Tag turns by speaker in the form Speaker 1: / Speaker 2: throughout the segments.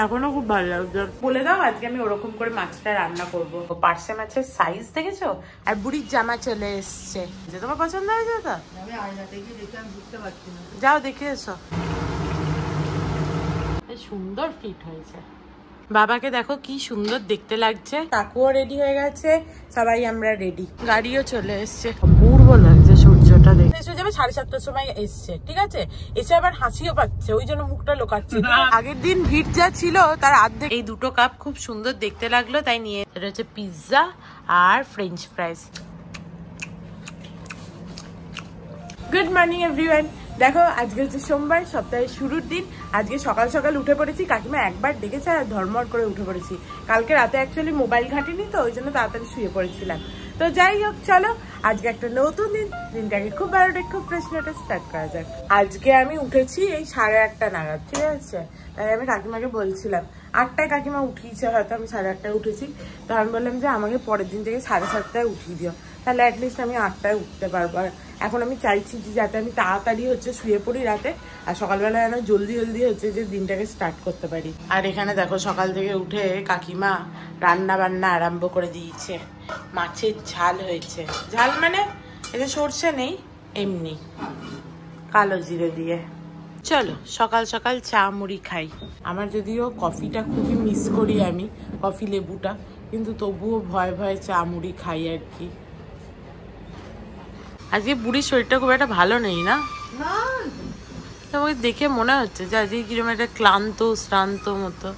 Speaker 1: এখনো খুব ভালো লাগছে। বলে দাও আজকে আমি ওরকম করে মাছটা রান্না করবো। পার্সে মাছের সাইজ দেখেছো? আর বুড়ির জামা চলে এসছে, যে তোমার পছন্দ হয়েছে তো?
Speaker 2: আমি আয়নাতে গিয়ে দেখে আমি বুঝতে পারছি না।
Speaker 1: যাও দেখে এসো। সুন্দর ফিট হয়েছে। বাবাকে দেখো কি সুন্দর দেখতে লাগছে। কাকুও রেডি হয়ে গেছে, সবাই আমরা রেডি। গাড়িও চলে এসছে। পূর্ব লাগছে সূর্যটা দেখতে। এসে যাবে 7:30টার সময় এসছে, ঠিক আছে? এসে আবার হাসিও পাচ্ছে, ওই জন্য মুখটা লোকাচ্ছে। আগের দিন ভিড় যা ছিল তার অর্ধেক। এই দুটো কাপ খুব সুন্দর দেখতে লাগলো, তাই নিয়ে। এটা হচ্ছে পিৎজা আর French fries. Good morning everyone. দেখো আজকে হচ্ছে সোমবার, সপ্তাহের শুরুর দিন। আজকে সকাল সকাল উঠে পড়েছি। কাকিমা একবার ডেকেছে আর ধর্মর করে উঠে পড়েছি। কালকে রাতে অ্যাকচুয়ালি মোবাইল ঘাঁটিনি তো, ওই জন্য তাড়াতাড়ি শুয়ে পড়েছিলাম। তো যাই হোক, চলো আজকে একটা নতুন দিন, দিনটাকে খুব ভালোটা খুব ফ্রেশ নোটে স্টার্ট করা যাক। আজকে আমি উঠেছি এই 8:30 নাগাদ, ঠিক আছে? তাই আমি কাকিমাকে বলছিলাম, 8টায় কাকিমা উঠিয়েছে, হয়তো আমি 8:30টায় উঠেছি। তো আমি বললাম যে আমাকে পরের দিন থেকে 7:30টায় উঠিয়ে দিও, তাহলে অ্যাটলিস্ট আমি 8টায় উঠতে পারবো। আর এখন আমি চাইছি যে যাতে আমি তাড়াতাড়ি হচ্ছে শুয়ে পড়ি রাতে, আর সকালবেলা যেন জলদি জলদি হচ্ছে যে দিনটাকে স্টার্ট করতে পারি। আর এখানে দেখো সকাল থেকে উঠে কাকিমা রান্না বান্না আরম্ভ করে দিয়েছে। মাছের ঝাল হয়েছে, ঝাল মানে এতে সর্ষে নেই, এমনি কালো জিরে দিয়ে। চলো সকাল সকাল চা মুড়ি খাই। আমার যদিও কফিটা খুবই মিস করি আমি, কফি লেবুটা, কিন্তু তবুও ভয় ভয় চা মুড়ি খাই আর কি। আজকে বুড়ির শরীরটা খুব একটা ভালো নেই না? তোমাকে দেখে মনে হচ্ছে যে আজকে কিরকম একটা ক্লান্ত শ্রান্ত মতো।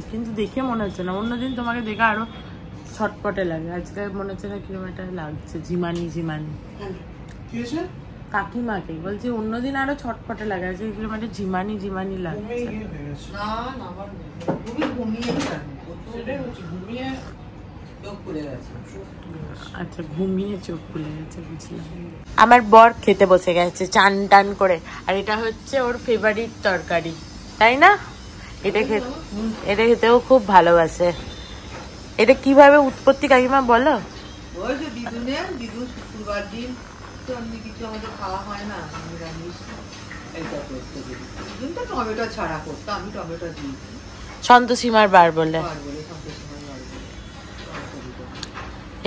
Speaker 1: কিন্তু দেখে মনে হচ্ছে না। অন্যদিন তোমাকে দেখে আরো ছটপটে লাগে, আজকে মনে হচ্ছে না কিরকম একটা লাগছে, ঝিমানি ঝিমানি। কাকিমাকে বলছি অন্যদিন আরো ছটপটে লাগে, আজকে কিরকম একটা ঝিমানি ঝিমানি লাগছে। আচ্ছা, ঘুমিয়ে চোখ খুলে গেছে, বুঝলাম। আমার বর খেতে বসে গেছে চান টান করে, আর এটা হচ্ছে ওর ফেভারিট তরকারি, তাই না? এটা খেতেও খুব ভালোবাসে। এটা কিভাবে উৎপত্তি কাকিমা বলো?
Speaker 2: ওই যে দিদুন শুক্রবার দিন তো এমনি কিছু আমাদের খাওয়া হয় না, নিরামিষ। এইটা করতে দিদুন তো টমেটো ছাড়া করতো, আমি টমেটো দিয়েছি
Speaker 1: সন্তোষীমার বার বলে।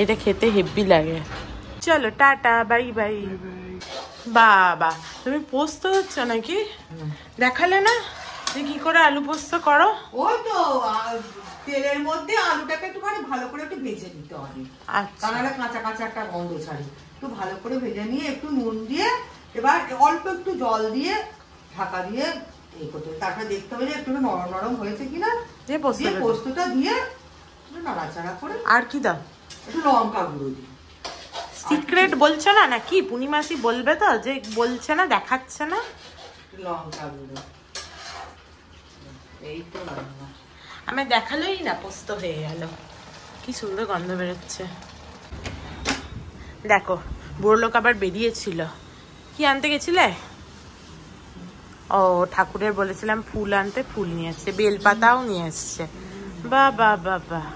Speaker 1: এটা খেতে হেভি লাগে। চলো টাটা, বাই বাই। বাবা তুমি পোস্ত হচ্ছে নাকি? দেখালে না যে কি করে আলু পোস্ত করো?
Speaker 2: ওই তো তেলের মধ্যে আলুটাকে একটুখানি ভালো করে একটু ভেজে নিতে হবে, তাহলে কাঁচা কাঁচা একটা গন্ধ ছাড়ে। একটু ভালো করে ভেজে নিয়ে একটু নুন দিয়ে, এবার অল্প একটু জল দিয়ে ঢাকা দিয়ে এই করতে হবে। তারপরে দেখতে হবে যে একটু নরম নরম হয়েছে কিনা, পোস্তটা দিয়ে নাড়াচাড়া করে। আর কি দাও? একটু লঙ্কা গুঁড়ো দিই।
Speaker 1: সিক্রেট বলছো না নাকি? পূর্ণিমাসি বলবে তো যে বলছে না, দেখাচ্ছে না?
Speaker 2: লঙ্কা গুঁড়ো, এই তো রান্না।
Speaker 1: আমি দেখালোই না, পোস্ত হয়ে গেল। কি সুন্দর গন্ধ বেরোচ্ছে। দেখো বুড়ো লোক আবার বেরিয়েছিল। কি আনতে গেছিলে? ও ঠাকুরের বলেছিলাম ফুল আনতে, ফুল নিয়ে এসছে, বেলপাতাও নিয়ে এসছে। বাহ বাহ বাহ বাহ,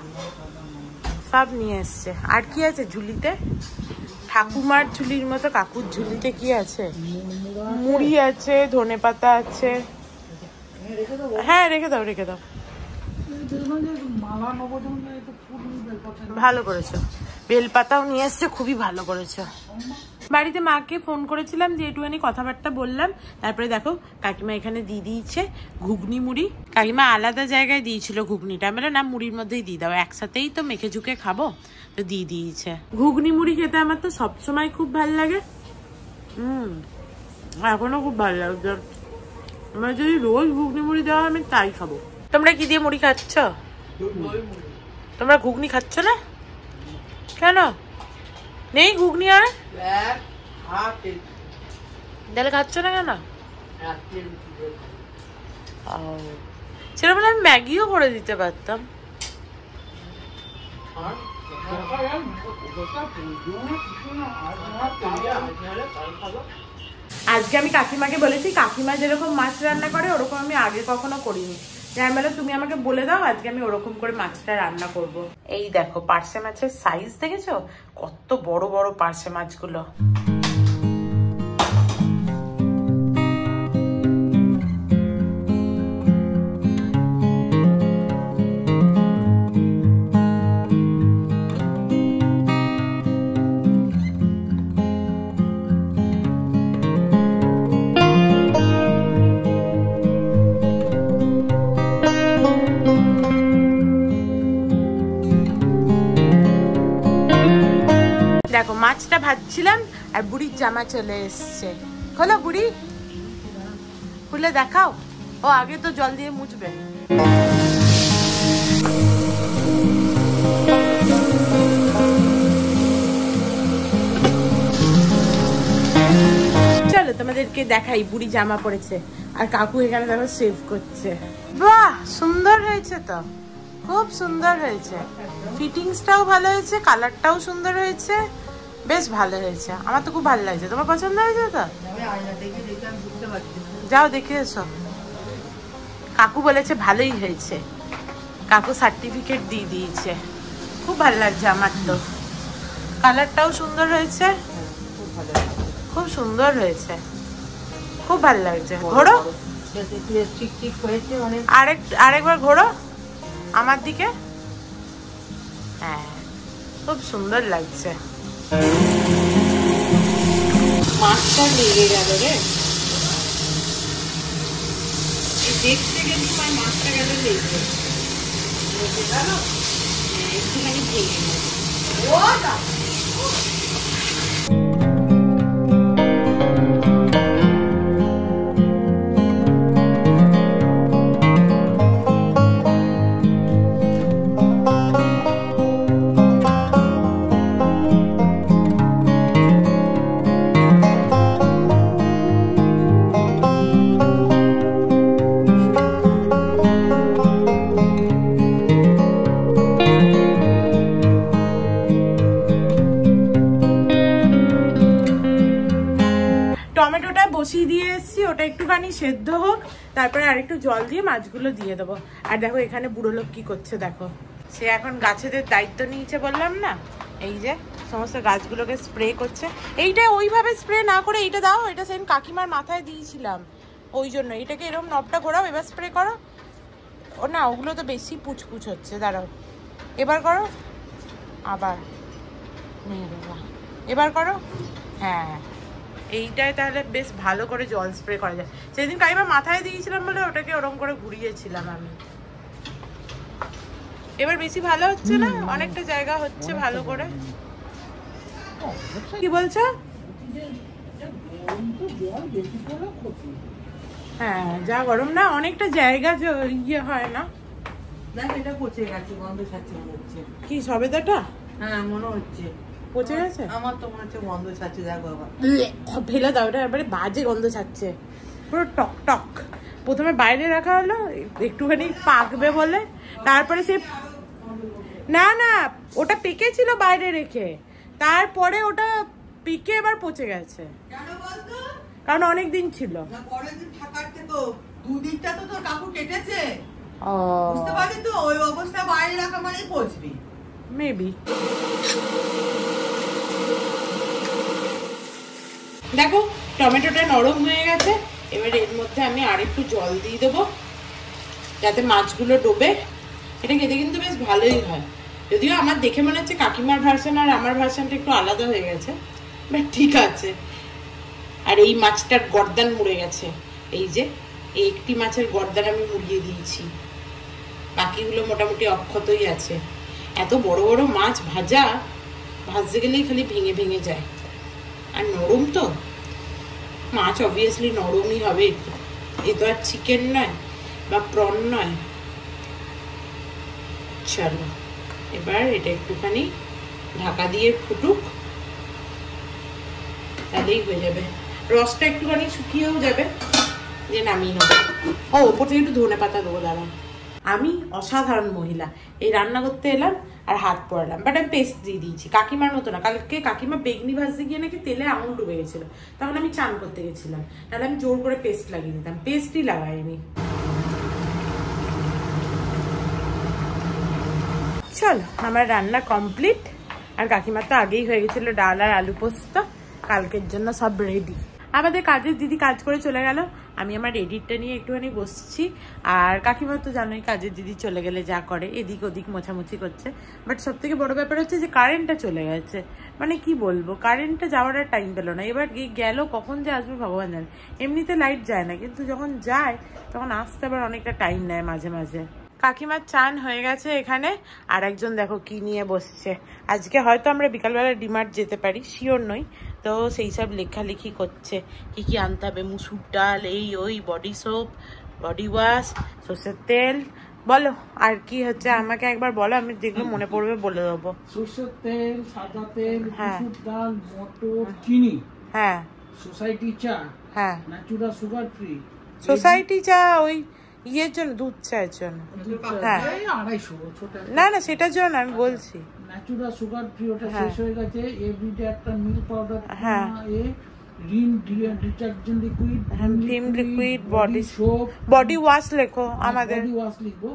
Speaker 1: সব নিয়ে এসছে। আর কি আছে ঝুলিতে? ঠাকুমার ঝুলির মতো কাকুর ঝুলিতে কি আছে? মুড়ি আছে, ধনেপাতা আছে। হ্যাঁ রেখে দাও রেখে দাও। ভালো করেছো, বেলপাতাও নিয়ে এসছে, খুবই ভালো করেছো। বাড়িতে মাকে ফোন করেছিলাম যে একটুখানি কথাবার্তা বললাম। তারপরে দেখো কাকিমা এখানে দিয়ে দিয়েছে ঘুগনি মুড়ি। কাকিমা আলাদা জায়গায় দিয়েছিল ঘুগনিটা, আমরা না মুড়ির মধ্যেই দিয়ে দাও, একসাথেই তো মেখে ঝুঁকে খাবো, তো দিয়ে দিয়েছে। ঘুগনি মুড়ি খেতে আমার তো সবসময় খুব ভালো লাগে। এখনো খুব ভালো লাগছে। আমার যদি রোজ ঘুগনি মুড়ি দেওয়া আমি তাই খাবো। তোমরা কি দিয়ে মুড়ি খাচ্ছ? তোমরা ঘুগনি খাচ্ছ না কেন? নেই ঘুগনি? আর তাহলে খাচ্ছ না কেন? সেটা বলে আমি ম্যাগিও করে দিতে পারতাম। আজকে আমি কাকিমাকে বলেছি কাকিমা যেরকম মাছ রান্না করে ওরকম আমি আগে কখনো করিনি। আমি বললাম তুমি আমাকে বলে দাও, আজকে আমি ওরকম করে মাছটা রান্না করব। এই দেখো পার্শে মাছের সাইজ দেখেছো, কত বড় বড় পার্শে মাছগুলো। দেখো মাছটা ভাজছিলাম আর বুড়ির জামা চলে এসছে। খোলো বুড়ি, খুলে দেখাও। ও আগে তো জল দিয়ে মুছবে। চলো তোমাদেরকে দেখাই, বুড়ি জামা পরেছে আর কাকু এখানে দেখো সেভ করছে। বাহ সুন্দর হয়েছে তো, খুব সুন্দর হয়েছে, ফিটিংসটাও ভালো হয়েছে, কালারটাও সুন্দর হয়েছে, বেশ ভালো হয়েছে। আমার তো খুব ভালো লাগছে। তোমার পছন্দ হয়েছে তো? যাও দেখে এসো। কাকু বলেছে ভালোই হয়েছে, কাকু সার্টিফিকেট দিয়ে দিয়েছে। খুব ভালো লাগছে আমার তো, কালারটাও সুন্দর হয়েছে, খুব সুন্দর হয়েছে, খুব ভালো লাগছে। ঘোরো আরেকবার, ঘোরো আমার দিকে। হ্যাঁ খুব সুন্দর লাগছে। মাছটা লেগে গেল রে, দেখতে গেলি মাছটা গেল লেগে, একটুখানি ভেঙে গেল। টমেটোটা বসিয়ে দিয়ে এসেছি, ওটা একটুখানি সেদ্ধ হোক, তারপরে আরেকটু জল দিয়ে মাছগুলো দিয়ে দেবো। আর দেখো এখানে বুড়ো লোক কি করছে দেখো, সে এখন গাছেদের দায়িত্ব নিয়েছে বললাম না, এই যে সমস্ত গাছগুলোকে স্প্রে করছে। এইটা ওইভাবে স্প্রে না করে এইটা দাও, এটা সেদিন কাকিমার মাথায় দিয়েছিলাম, ওই জন্য এটাকে এরকম নবটা ঘোরাও, এবার স্প্রে করো। ও না ওগুলো তো বেশি পুচপুচ হচ্ছে, দাঁড়াও এবার করো, আবার এবার করো। হ্যাঁ এইটাই তাহলে বেশ ভালো করে জল স্প্রে করা যায়। সেদিন কাকিমা মাথায় দিয়েছিলাম বলে ওটাকে ওরকম করে ঘুরিয়েছিলাম আমি। এবার বেশি ভালো হচ্ছে না, অনেকটা জায়গা হচ্ছে ভালো করে। কি বলছো? হ্যাঁ যা গরম না, অনেকটা জায়গা ইয়ে হয় না।
Speaker 2: এটা পচে গেছে, গন্ধ ছাড়ছে মনে হচ্ছে।
Speaker 1: কি সবেদাটা?
Speaker 2: হ্যাঁ মনে হচ্ছে
Speaker 1: পচে গেছে।
Speaker 2: আমার তো মনে হচ্ছে গন্ধ ছাড়ছে, দেখো বাবা
Speaker 1: ফেলে দাও, ওটা এবারে বাজে গন্ধ ছাড়ছে, পুরো টক টক। প্রথমে বাইরে রাখা হলো একটুখানি পাকবে বলে, তারপরে সে না না ওটা পেকেছিল বাইরে রেখে, তারপরে ওটা পিকে এবার পচে গেছে।
Speaker 2: কেন বলতো?
Speaker 1: কারণ অনেক দিন ছিল।
Speaker 2: না পরের দিন থাকার থেকে দুদিনটা তো তোর কাকু কেটেছে,
Speaker 1: ও
Speaker 2: বুঝতে পারি তো, ওই অবস্থা বাইরে রাখা মানেই পচবে
Speaker 1: মেবি। দেখো টমেটোটা নরম হয়ে গেছে, এবার এর মধ্যে আমি আরেকটু জল দিয়ে দেবো যাতে মাছগুলো ডোবে। এটা খেতে কিন্তু বেশ ভালোই হয়, যদিও আমার দেখে মনে হচ্ছে কাকিমার ভার্সন আর আমার ভার্সনটা একটু আলাদা হয়ে গেছে, বাট ঠিক আছে। আর এই মাছটার গর্দান মুড়ে গেছে, এই যে এই একটি মাছের গর্দান আমি মুড়িয়ে দিয়েছি, বাকিগুলো মোটামুটি অক্ষতই আছে। এত বড় বড় মাছ ভাজতে গেলেই খালি ভেঙে ভেঙে যায়, আর নরম তো মাছ, অবভিয়াসলি নরমই হবে, এ তো আর চিকেন নয় বা প্রন নয়। চলো এবার এটা একটুখানি ঢাকা দিয়ে ফুটুক, তাহলেই হয়ে যাবে। রসটা একটুখানি শুকিয়েও যাবে, যে নামিয়ে নেবো। ও ওপর থেকে একটু ধনে পাতা দেবো, দাঁড়ান। আমি অসাধারণ মহিলা, এই রান্না করতে এলাম আর হাত পড়ালাম, বাট আমি পেস্ট দিয়ে দিয়েছি, কাকিমার মতো না। কালকে কাকিমা বেগনি ভাজতে গিয়ে নাকি তেলে আঙুল ডুবে গেছিল, তখন আমি চান করতে গেছিলাম, তাহলে আমি জোর করে পেস্ট লাগিয়ে দিতাম, পেস্টই লাগাইনি। চলো আমার রান্না কমপ্লিট। আর কাকিমার তো আগেই হয়ে গেছিল ডাল আর আলু পোস্ত, কালকের জন্য সব রেডি। আমাদের কাজের দিদি কাজ করে চলে গেল, আমি আমার এডিটটা নিয়ে একটুখানি বসছি। আর কাকিমা তো জানোই কাজের দিদি চলে গেলে যা করে, এদিক ওদিক মোছামুছি করছে। বাট সব থেকে বড় ব্যাপার হচ্ছে যে কারেন্টটা চলে গেছে। মানে কি বলবো, কারেন্টটা যাওয়ার আর টাইম পেলো না। এবার গেল, কখন যে আসবে ভগবান জানে। এমনিতে লাইট যায় না, কিন্তু যখন যায় তখন আসতে আবার অনেকটা টাইম নেয় মাঝে মাঝে। কাকিমার চান হয়ে গেছে এখানে, আর একজন দেখো কি নিয়ে বসছে। আজকে হয়তো আমরা বিকালবেলা ডিমার্ট যেতে পারি, শিওর নই। তো সেই সব লেখালেখি করছে, কি কি আনতে হবে, মুসুর ডাল, এই ওই, বডি সোপ, বডি ওয়াশ, সর্ষের তেল। বলো আর কি হচ্ছে, আমাকে একবার বলো, আমি যেগুলো মনে পড়বে বলে দেবো।
Speaker 3: সর্ষের তেল, সাদা তেল, মুসুর ডাল, মটর, চিনি, হ্যাঁ, সোসাইটি চা, হ্যাঁ, ন্যাচুরাল সুগার ফ্রি।
Speaker 1: সোসাইটি চা ওই ইয়ের জন্য, দুধ চায়ের জন্য। হ্যাঁ,
Speaker 3: 250
Speaker 1: না না, সেটার জন্য আমি বলছি
Speaker 3: ন্যাচুরাল সুগার ফ্রি, ওটা শেষ হয়ে গেছে। এভরিডে একটা মিল্ক পাউডার,
Speaker 1: হ্যাঁ,
Speaker 3: Rin detergent liquid,
Speaker 1: Vim liquid, body soap, body wash লেখো, আমাদের
Speaker 3: বডি ওয়াশ লিখবো,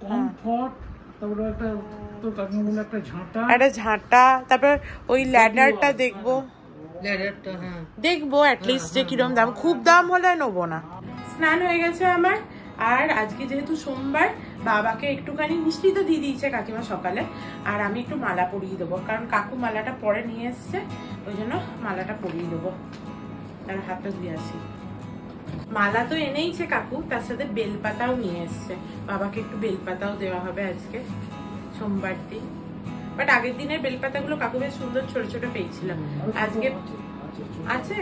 Speaker 3: কমফর্ট, তারপরে একটা তো কাকিমা বলে একটা ঝাঁটা,
Speaker 1: তারপর ওই ল্যাডারটা দেখবো,
Speaker 2: হ্যাঁ
Speaker 1: দেখবো অ্যাটলিস্ট যে কিরম দাম। খুব দাম হলে নেবো না। স্নান হয়ে গেছে আমার, আর আজকে যেহেতু সোমবার, বাবাকে একটুখানি মিষ্টি তো দিয়ে দিয়েছে কাকিমা সকালে, আর আমি একটু মালা পরিয়ে দেবো, কারণ কাকু মালাটা পরে নিয়ে এসছে, ওই জন্য মালাটা পরিয়ে দেবো। তার হাতটা ধুয়ে আসি। মালা তো এনেইছে কাকু, তার সাথে বেলপাতাও নিয়ে এসছে, বাবাকে একটু বেলপাতাও দেওয়া হবে আজকে সোমবার দিন। বাট আগের দিনের বেলপাতাগুলো কাকু বেশ সুন্দর ছোট ছোট পেয়েছিলাম, আজকে আছে।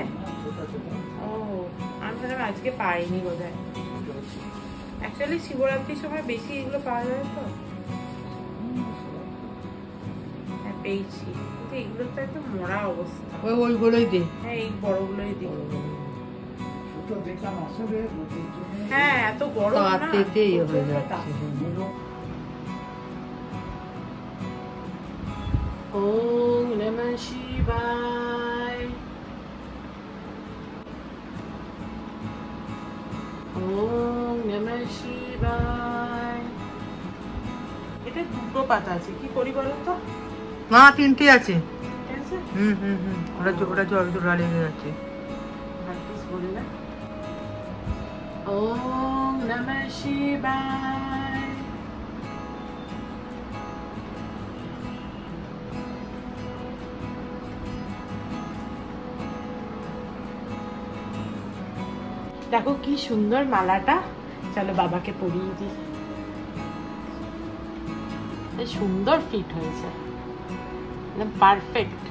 Speaker 1: ও, আমি ভাবলাম আজকে পাইনি বোধহয়। অ্যাকচুয়ালি শিবরাত্রির সময় বেশি এগুলো পাওয়া যায় তো। হ্যাঁ পেয়েছি, কিন্তু এগুলো তো একদম মরা অবস্থা।
Speaker 2: ওইগুলোই দে,
Speaker 1: হ্যাঁ এই বড়গুলোই দিই। হ্যাঁ এত বড় না,
Speaker 2: তাতেই হয়ে যাচ্ছে।
Speaker 1: ওম নমঃ শিবায়, ওম নমঃ শিবায়। এটা দুটো পাতা আছে, কি করি বলো তো?
Speaker 2: না, 3টে আছে।
Speaker 1: ঠিক আছে,
Speaker 2: ওটা জোড়া লেগে যাচ্ছে।
Speaker 1: ওম নমঃ শিবায়। দেখো কি সুন্দর মালাটা, চলো বাবাকে পরিয়ে দিই। সুন্দর ফিট হয়েছে, পারফেক্ট।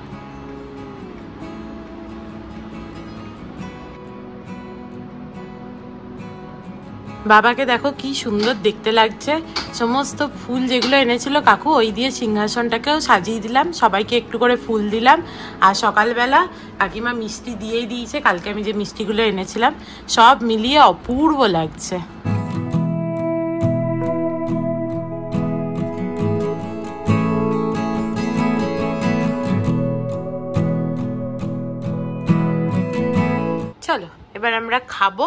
Speaker 1: বাবাকে দেখো কি সুন্দর দেখতে লাগছে। সমস্ত ফুল যেগুলো এনেছিল কাকু, ওই দিয়ে সিংহাসনটাকেও সাজিয়ে দিলাম, সবাইকে একটু করে ফুল দিলাম। আর সকালবেলা কাকিমা মিষ্টি দিয়েই দিয়েছে, কালকে আমি যে মিষ্টিগুলো এনেছিলাম, সব মিলিয়ে অপূর্ব লাগছে। চলো এবার আমরা খাবো।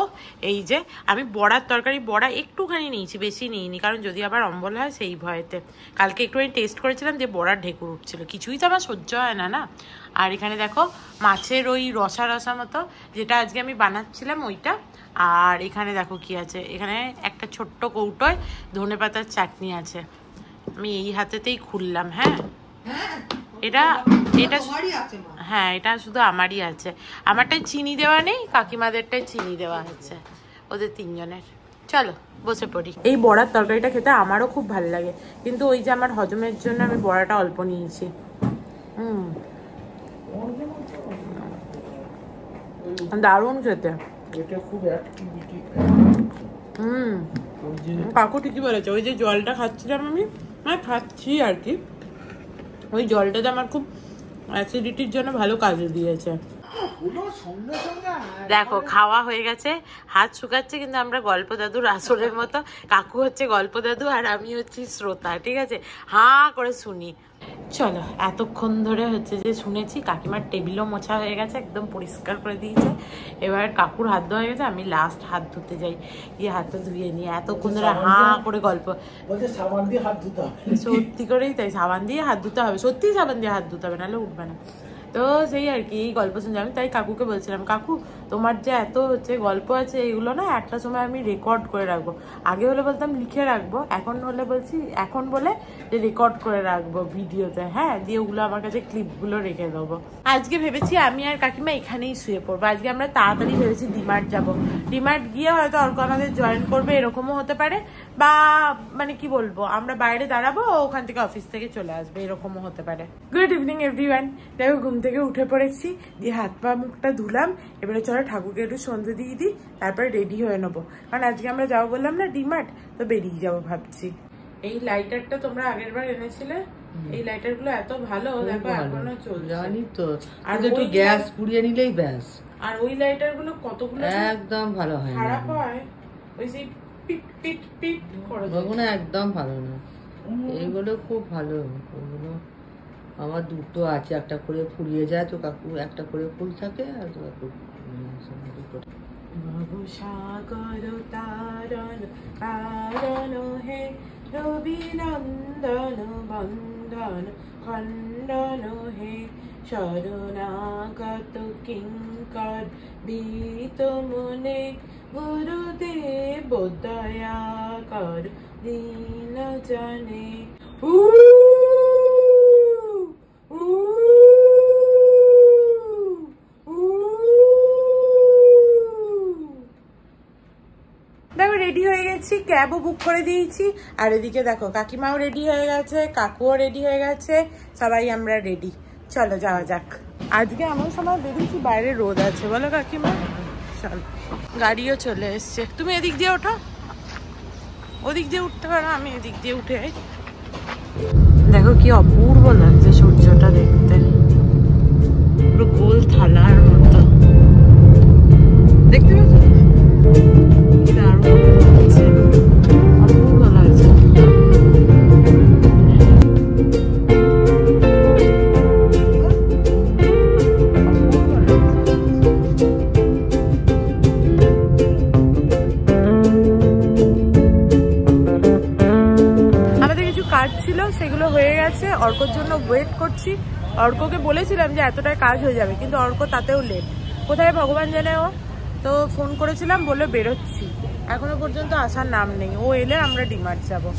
Speaker 1: এই যে আমি বড়ার তরকারি, বড়া একটুখানি নিয়েছি, বেশি নিইনি, কারণ যদি আবার অম্বল হয় সেই ভয়েতে। কালকে একটুখানি টেস্ট করেছিলাম যে বড়ার ঢেকুর উঠছিল, কিছুই তো আমার সহ্য হয় না না। আর এখানে দেখো মাছের ওই রসা রসা মতো যেটা আজকে আমি বানাচ্ছিলাম ওইটা। আর এখানে দেখো কি আছে, এখানে একটা ছোট্ট কৌটোয় ধনেপাতার চাটনি আছে, আমি এই হাতেতেই খুললাম। হ্যাঁ এটা হ্যাঁ এটা শুধু আমারই আছে, আমারটাই চিনি দেওয়া নেই, কাকিমাদেরটাই চিনি দেওয়া আছে, ওদের তিনজনের। চলো বসে পড়ি। এই বড়ার তরকারিটা খেতে আমারও খুব ভালো লাগে, কিন্তু ওই যে আমার হজমের জন্য আমি বড়াটা অল্প নিয়েছি। দারুণ খেতে। কাকু ঠিকই বলেছে, ওই যে জলটা খাচ্ছিলাম আমি, মানে খাচ্ছি আর কি, ওই জলটাতে আমার খুব অ্যাসিডিটির জন্য ভালো কাজে দিয়েছে। দেখো খাওয়া হয়ে গেছে, হাত শুকাচ্ছে, কিন্তু আমরা গল্প দাদুর আসরের মতো, কাকু হচ্ছে গল্প দাদু আর আমি হচ্ছি শ্রোতা, ঠিক আছে, হাঁ করে শুনি। চলো, এতক্ষণ ধরে হচ্ছে যে শুনেছি কাকিমার টেবিলও মোছা হয়ে গেছে, একদম পরিষ্কার করে দিয়েছে। এবার কাকুর হাত ধোয়া হয়ে গেছে, আমি লাস্ট হাত ধুতে যাই, গিয়ে হাতটা ধুয়ে নিয়ে এতক্ষণ ধরে হাঁ করে গল্প।
Speaker 3: সাবান দিয়ে হাত ধুতে হবে,
Speaker 1: সত্যি করেই তাই, সাবান দিয়ে হাত ধুতে হবে, সত্যি সাবান দিয়ে হাত ধুতে হবে, নাহলে উঠবে না। তো সেই আর কি, এই গল্প শুনছি। আমি তাই কাকুকে বলছিলাম, কাকু তোমার যে এত হচ্ছে গল্প আছে, এইগুলো না একটা সময় আমি রেকর্ড করে রাখবো। আগে হলে বলতাম লিখে রাখবো, এখন হলে বলছি, এখন বলে যে রেকর্ড করে রাখবো ভিডিওতে, হ্যাঁ, দিয়ে ওগুলো আমার কাছে ক্লিপগুলো রেখে দেবো। আজকে ভেবেছি আমি আর কাকিমা এখানেই শুয়ে পড়বো। আজকে আমরা তাড়াতাড়ি ভেবেছি ডিমার্ট যাবো। ডিমার্ট গিয়ে হয়তো অর্ক আমাদের জয়েন করবে, এরকমও হতে পারে, বা মানে কি বলবো, আমরা বাইরে দাঁড়াবো, ওখান থেকে অফিস থেকে চলে আসবে, এরকমও হতে পারে। Good evening everyone. দেখো ঘুম থেকে উঠে পড়েছি, দিয়ে হাত পা মুখটা ধুলাম। এবারে চলো ঠাকুরকে একটু সন্ধ্যে দিয়ে দিই, তারপরে রেডি হয়ে নেবো, কারণ আজকে আমরা যাবো বললাম না ডিমার্ট, তো বেরিয়ে যাবো ভাবছি। এই লাইটারটা তোমরা আগের বার এনেছিলে, এই লাইটার গুলো এত ভালো, দেখো এখনো চলছে, জানি তো। আর একটু গ্যাস পুড়িয়ে নিলেই ব্যাস। আর ওই লাইটার গুলো কতগুলো একদম ভালো হয়, খারাপ হয়, ওই সেই পিট পিট পিট করে না, একদম ভালো না। এইগুলো খুব ভালো, ওগুলো আমার দুটো আছে, একটা করে ফুরিয়ে যায় তো কাকু, একটা করে ফুল থাকে, আর কাকু সাগর তারণ কারণ হে রবি নন্দন বন্ধন খণ্ডন হে শরণাগত কিঙ্কর ভীত মনে গুরুদেব দয়া কর দীন জনে। দেখো রেডি হয়ে গেছি, ক্যাবও বুক করে দিয়েছি, আর এদিকে দেখো কাকিমাও রেডি হয়ে গেছে, কাকুও রেডি হয়ে গেছে, সবাই আমরা রেডি। চলো যাওয়া যাক। আজকে এমন সময় বেরিয়েছি বাইরে রোদ আছে, বলো কাকিমা? চল, গাড়িও চলে এসছে। তুমি এদিক দিয়ে ওঠো, ওদিক দিয়ে উঠতে পারো, আমি এদিক দিয়ে উঠে। দেখো কি অপূর্ব লাগছে সূর্যটা দেখতে, পুরো গোল থালার মতো, দেখতে পাচ্ছ? সেগুলো হয়ে গেছে, অর্কর জন্য ওয়েট করছি। অর্ককে বলেছিলাম যে এতটাই কাজ হয়ে যাবে, কিন্তু অর্ক তাতেও লেট, কোথায় ভগবান জানে। ও তো ফোন করেছিলাম, বলে বেরোচ্ছি, এখনো পর্যন্ত আসার নাম নেই। ও এলে আমরা ডিমার্ট যাবো।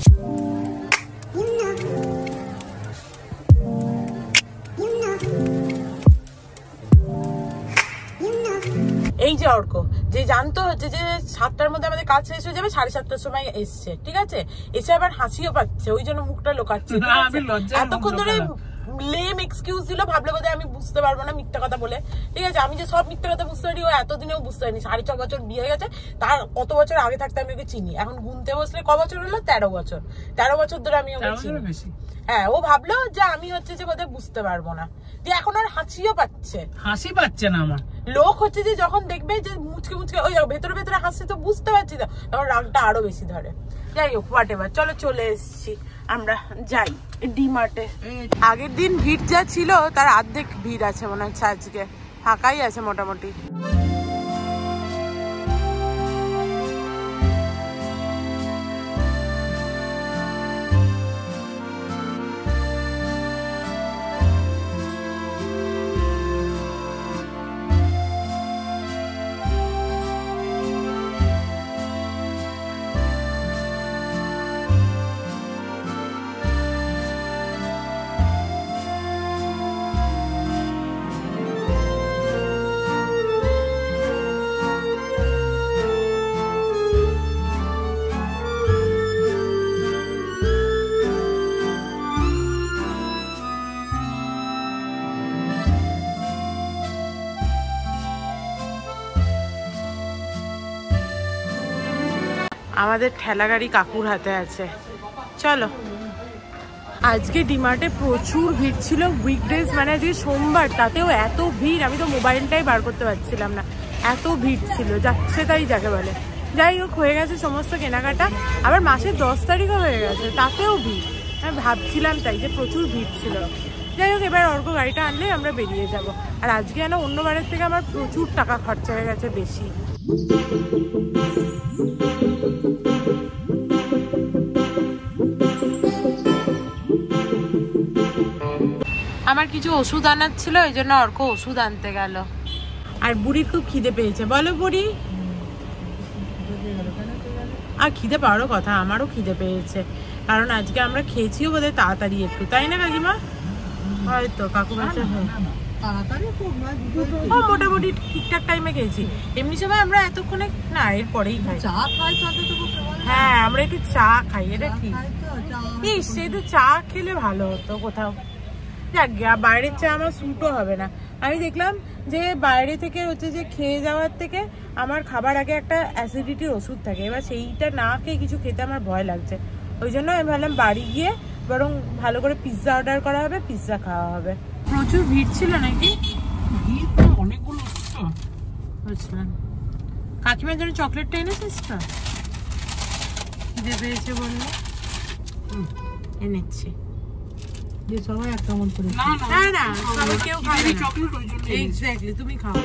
Speaker 1: এই যে অর্ক, যে জানতো হচ্ছে যে 7টার মধ্যে আমাদের কাজ শেষ হয়ে যাবে, 7:30টার সময় এসছে, ঠিক আছে, এসে আবার হাসিও পাচ্ছে, ওই জন্য মুখটা লোকাচ্ছে। এতক্ষণ ধরে লেম এক্সকিউজ দিল, ভাবলে বোধহয় আমি বুঝতে পারবো না মিথ্যা কথা বলে, ঠিক আছে। আমি যে সব মিথ্যা কথা বুঝতে পারি, ও এতদিনেও বুঝতে পারিনি। 6.5 বছর বিয়ে হয়ে গেছে, তার কত বছর আগে থাকতে আমি ওকে চিনি। এখন গুনতে বসলে ক বছর হলো? 13 বছর। 13 বছর ধরে আমি ওকে চিনি। হ্যাঁ, ও ভাবলো যে আমি হচ্ছে যে বোধহয় বুঝতে পারবো না, যে এখন আর হাসিও পাচ্ছে। হাসি পাচ্ছে না আমার লোক, হচ্ছে যে যখন দেখবে যে মুচকে মুচকে ওই ভেতরে ভেতরে হাসছে, তো বুঝতে পারছি, তো তখন রাগটা আরো বেশি ধরে। যাই হোক, হোয়াট এভার, চলো চলে এসছি, আমরা যাই ডিমার্টে। আগের দিন ভিড় যা ছিল তার অর্ধেক ভিড় আছে মনে হচ্ছে, আজকে ফাঁকাই আছে মোটামুটি। আমাদের ঠেলা গাড়ি কাকুর হাতে আছে, চলো। আজকে ডিমার্টে প্রচুর ভিড় ছিল, উইকডেজ মানে আজকে সোমবার, তাতেও এত ভিড়, আমি তো মোবাইলটাই বার করতে পারছিলাম না, এত ভিড় ছিল, যাচ্ছে তাই যাকে বলে। যাই হোক, হয়ে গেছে সমস্ত কেনাকাটা। আবার মাসের 10 তারিখও হয়ে গেছে, তাতেও ভিড়। আমি ভাবছিলাম তাই যে প্রচুর ভিড় ছিল। যাই হোক, এবার অর্ক গাড়িটা আনলে আমরা বেরিয়ে যাব। আর আজকে যেন অন্য বারের থেকে আমার প্রচুর টাকা খরচা হয়ে গেছে বেশি। আমার কিছু ওষুধ আনার ছিল, ওই জন্য অর্ক ওষুধ আনতে গেল। আর বুড়ির খুব খিদে পেয়েছে। বলো বুড়ি। আর খিদে পাওয়ারও কথা, আমারও খিদে পেয়েছে, কারণ আজকে আমরা খেয়েছিও বোধহয় তাড়াতাড়ি একটু, তাই না কাকিমা? হয়তো কাকু বাচ্চা মোটামুটি ঠিকঠাক টাইমে খেয়েছি। এমনি সময় আমরা এতক্ষণে না, এর পরেই খাই। হ্যাঁ, আমরা একটু চা খাই, এটা ঠিক। ইস, একটু চা খেলে ভালো হতো কোথাও। যাক, বাইরের চা আমার স্যুটও হবে না। আমি দেখলাম যে বাইরে থেকে হচ্ছে যে খেয়ে যাওয়ার থেকে আমার খাবার আগে একটা অ্যাসিডিটির ওষুধ থাকে, এবার সেইটা না খেয়ে কিছু খেতে আমার ভয় লাগছে। ওই জন্য আমি ভাবলাম বাড়ি গিয়ে বরং ভালো করে পিৎজা অর্ডার করা হবে, পিৎজা খাওয়া হবে। প্রচুর ভিড় ছিল নাকি?
Speaker 3: ভিড় তো অনেকগুলো
Speaker 1: বুঝলাম। কাকিমার জন্য চকলেটটা এনেছিস তো? খিদে পেয়েছে বললো, এনেছি।
Speaker 2: যে সবাই এক কেমন করে
Speaker 1: না না, সবাই কেউ খাবে চকলেট, ওই জন্য এক্স্যাক্টলি তুমি খাও।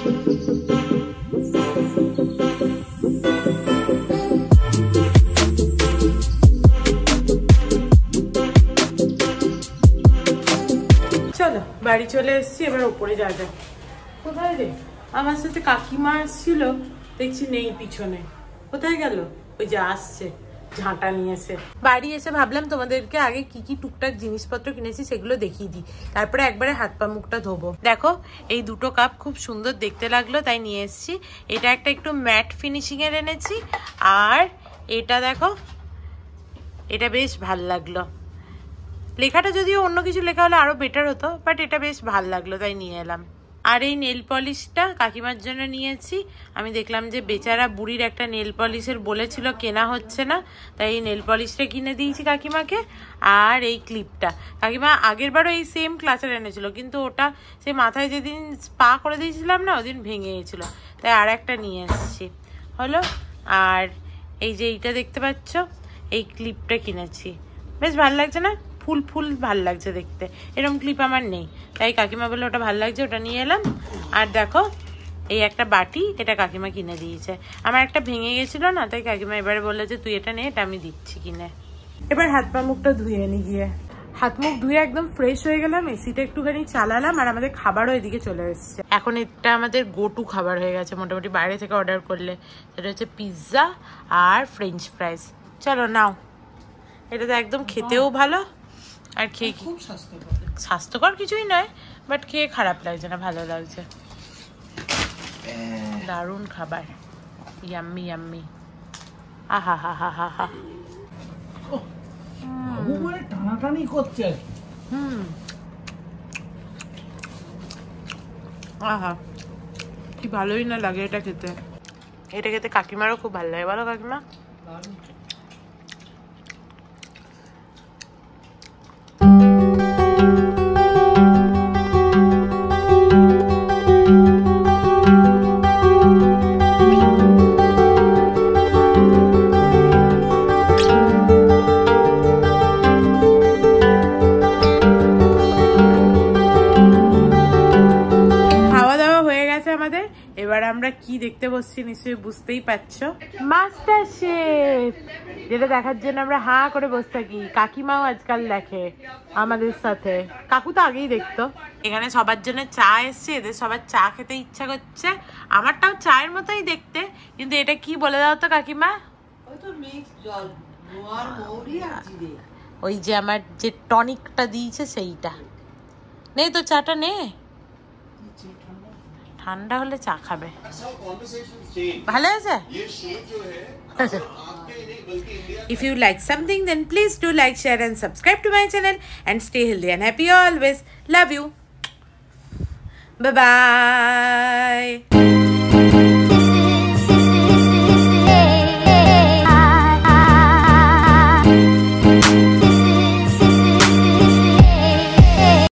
Speaker 1: চলো বাড়ি চলে এসেছি, এবার উপরে যাওয়া যাক। কোথায় রে? আমার সাথে কাকিমা আসছিল, দেখছি নেই পিছনে। কোথায় গেল? ওই যে আসছে, ঝাঁটা নিয়েছে। বাড়ি এসে ভাবলাম তোমাদেরকে আগে কি কি টুকটাক জিনিসপত্র কিনেছি সেগুলো দেখিয়ে দিই, তারপরে একবারে হাত পা মুখটা ধোবো। দেখো, এই দুটো কাপ খুব সুন্দর দেখতে লাগলো তাই নিয়ে এসেছি। এটা একটা একটু ম্যাট ফিনিশিং এর এনেছি, আর এটা দেখো, এটা বেশ ভাল লাগলো। লেখাটা যদিও অন্য কিছু লেখা হলে আরো বেটার হতো, বাট এটা বেশ ভাল লাগলো তাই নিয়ে এলাম। আর এই নেল পলিশটা কাকিমার জন্য নিয়েছি। আমি দেখলাম যে বেচারা বুড়ির একটা নেল পলিশের বলেছিল কেনা হচ্ছে না, তাই এই নেল পলিশটা কিনে দিয়েছি কাকিমাকে। আর এই ক্লিপটা কাকিমা আগের বারও এই সেম ক্লাচার এনেছিল, কিন্তু ওটা সে মাথায় যেদিন স্পা করে দিয়েছিলাম না, ওদিন ভেঙে গেছিলো, তাই আর একটা নিয়ে এসেছি হলো। আর এই যে এইটা দেখতে পাচ্ছ, এই ক্লিপটা কিনেছি, বেশ ভালো লাগছে না? ফুল ফুল ভাল লাগছে দেখতে। এরকম ক্লিপ আমার নেই, তাই কাকিমা বললো ওটা ভাল লাগছে, ওটা নিয়ে এলাম। আর দেখো, এই একটা বাটি, এটা কাকিমা কিনে দিয়েছে। আমার একটা ভেঙে গেছিল না, তাই কাকিমা এবারে বললো যে তুই এটা নে, এটা আমি দিচ্ছি কিনে। এবার হাত পা মুখটা ধুয়ে নি গিয়ে, হাত মুখ ধুয়ে একদম ফ্রেশ হয়ে গেলাম, এসিটা একটুখানি চালালাম, আর আমাদের খাবারও এদিকে চলে এসছে। এখন এটা আমাদের গো টু খাবার হয়ে গেছে মোটামুটি, বাইরে থেকে অর্ডার করলে। সেটা হচ্ছে পিৎজা আর ফ্রেঞ্চ ফ্রাইজ। চলো নাও, এটা তো একদম খেতেও ভালো, আর খেয়ে
Speaker 3: খুব স্বাস্থ্যকর।
Speaker 1: স্বাস্থ্যকর কিছুই নয়, বাট খেয়ে খারাপ লাগছে না, ভালো লাগছে। দারুণ খাবার, ইয়াম্মি ইয়াম্মি। আহা হা হা হা হা।
Speaker 3: মানে টানাটানি করছে।
Speaker 1: আহা, কি ভালোই না লাগে এটা খেতে। এটা খেতে কাকিমারও খুব ভালো লাগে, বলো কাকিমা? এবার আমরা কি দেখতে বসছি নিশ্চয়ই বুঝতেই পারছো, মাস্টার শেফ, যেটা দেখার জন্য আমরা হাঁ করে বসে থাকি। কাকিমাও আজকাল দেখে আমাদের সাথে, কাকু তো আগেই দেখতো। এখানে সবার জন্য চা এসছে, এদের সবার চা খেতে ইচ্ছা করছে। আমারটাও চায়ের মতোই দেখতে, কিন্তু এটা কি বলে দাও তো কাকিমা? ওই যে আমার যে টনিকটা দিয়েছে সেইটা। নে তো চাটা নে, ঠান্ডা হলে চা খাবে। ভালো আছে? If you like something, then please do like, share and subscribe to my channel and stay healthy and happy always. Love you. Bye bye.